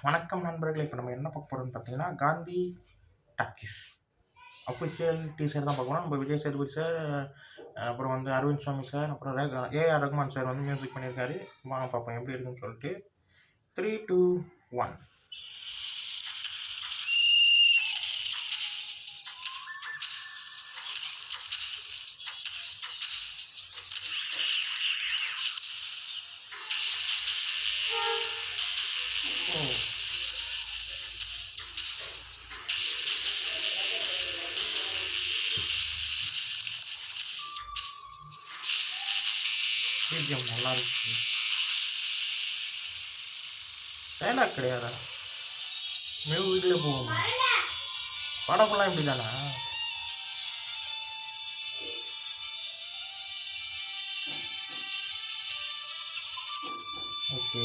வணக்கம் நண்பர்களே. இப்போ நம்ம என்ன பார்க்க போகிறோம்னு பார்த்தீங்கன்னா, காந்தி டாக்கீஸ் அஃபிஷியல் டீசர் தான் பார்க்க போறோம். நம்ம விஜய் சேதுபதி சார், அப்புறம் வந்து அரவிந்த் சாமி சார், அப்புறம் ஏஆர் ரகுமான் சார் வந்து மியூசிக் பண்ணியிருக்காரு. வாங்க பார்ப்போம் எப்படி இருக்குன்னு சொல்லிட்டு. 3, 2, 1. பிஜிஎம் நல்லா இருக்கு. டைலாக் கிடையாதா? மியூசிக்லேயே போகும். படம் ஃபுல்லாக இப்படி தானா? ஓகே.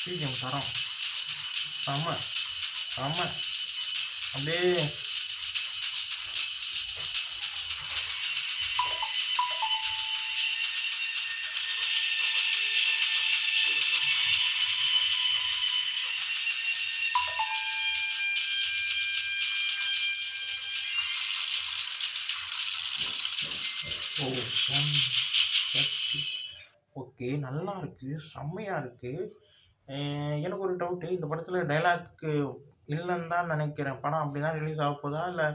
பிஜிஎம் தரம் செம்ம செம்ம. அப்படியே ஓகே, நல்லா இருக்குது, செம்மையாக இருக்குது. எனக்கு ஒரு டவுட்டு, இந்த படத்தில் டைலாக்கு இல்லைன்னு தான் நினைக்கிறேன். படம் அப்படி தான் ரிலீஸ் ஆக போதா, இல்லை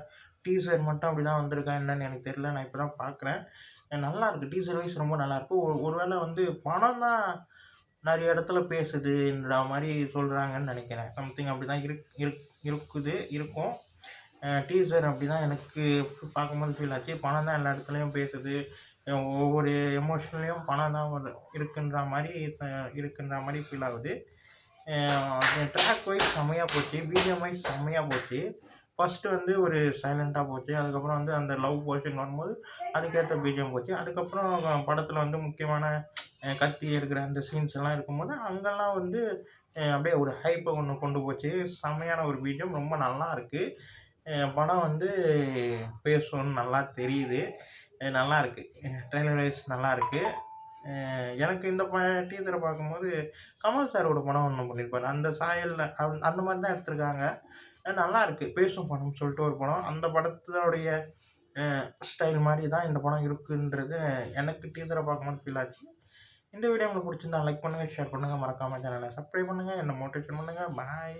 டீசர் மட்டும் அப்படி தான் வந்திருக்கா என்னன்னு எனக்கு தெரியல. நான் இப்போ தான் பார்க்குறேன். நல்லாயிருக்கு, டீசர் வைஸ் ரொம்ப நல்லாயிருக்கு. ஒருவேளை வந்து படம் தான் நிறைய இடத்துல பேசுதுன்ற மாதிரி சொல்கிறாங்கன்னு நினைக்கிறேன். சம்திங் அப்படி தான் இருக்கும். டீசர் அப்படி தான் எனக்கு பார்க்கும்போது ஃபீல் ஆச்சு. படம் தான் எல்லா இடத்துலையும் பேசுது, ஒவ்வொரு எமோஷன்லேயும் படம் தான் இருக்குன்ற மாதிரி ஃபீல் ஆகுது. ட்ராக் வைஸ் செம்மையாக போச்சு, பிஜிஎம் வைஸ் செம்மையாக போச்சு. ஃபஸ்ட்டு வந்து ஒரு சைலண்ட்டாக போச்சு, அதுக்கப்புறம் வந்து அந்த லவ் போர்ஷன் வரும்போது அதுக்கேற்ற பிஜிஎம் போச்சு. அதுக்கப்புறம் படத்தில் வந்து முக்கியமான கத்தி எடுக்கிற அந்த சீன்ஸ் எல்லாம் இருக்கும்போது அங்கெல்லாம் வந்து அப்படியே ஒரு ஹைப்பை கொண்டு போச்சு. செம்மையான ஒரு பிஜிஎம், ரொம்ப நல்லா இருக்குது. படம் வந்து பேசணும்னு நல்லா தெரியுது. நல்லாயிருக்கு, ட்ரெய்லர் வைஸ் நல்லாயிருக்கு. எனக்கு இந்த டீசரை பார்க்கும்போது கமல் சாரோட படம் ஒன்று பண்ணியிருப்பாரு, அந்த சாயலில் அந்த மாதிரி தான் எடுத்திருக்காங்க. நல்லாயிருக்கு. பேசும் படம்னு சொல்லிட்டு ஒரு படம், அந்த படத்தோடைய ஸ்டைல் மாதிரி தான் இந்த படம் இருக்குன்றது எனக்கு டீசரை பார்க்கும்போது ஃபீல் ஆச்சு. இந்த வீடியோ உங்களுக்கு பிடிச்சிருந்தா லைக் பண்ணுங்கள், ஷேர் பண்ணுங்கள், மறக்காமல் சேனலை சப்ஸ்கிரைப் பண்ணுங்கள், என்னை மோட்டிவேஷன் பண்ணுங்கள். பாய்.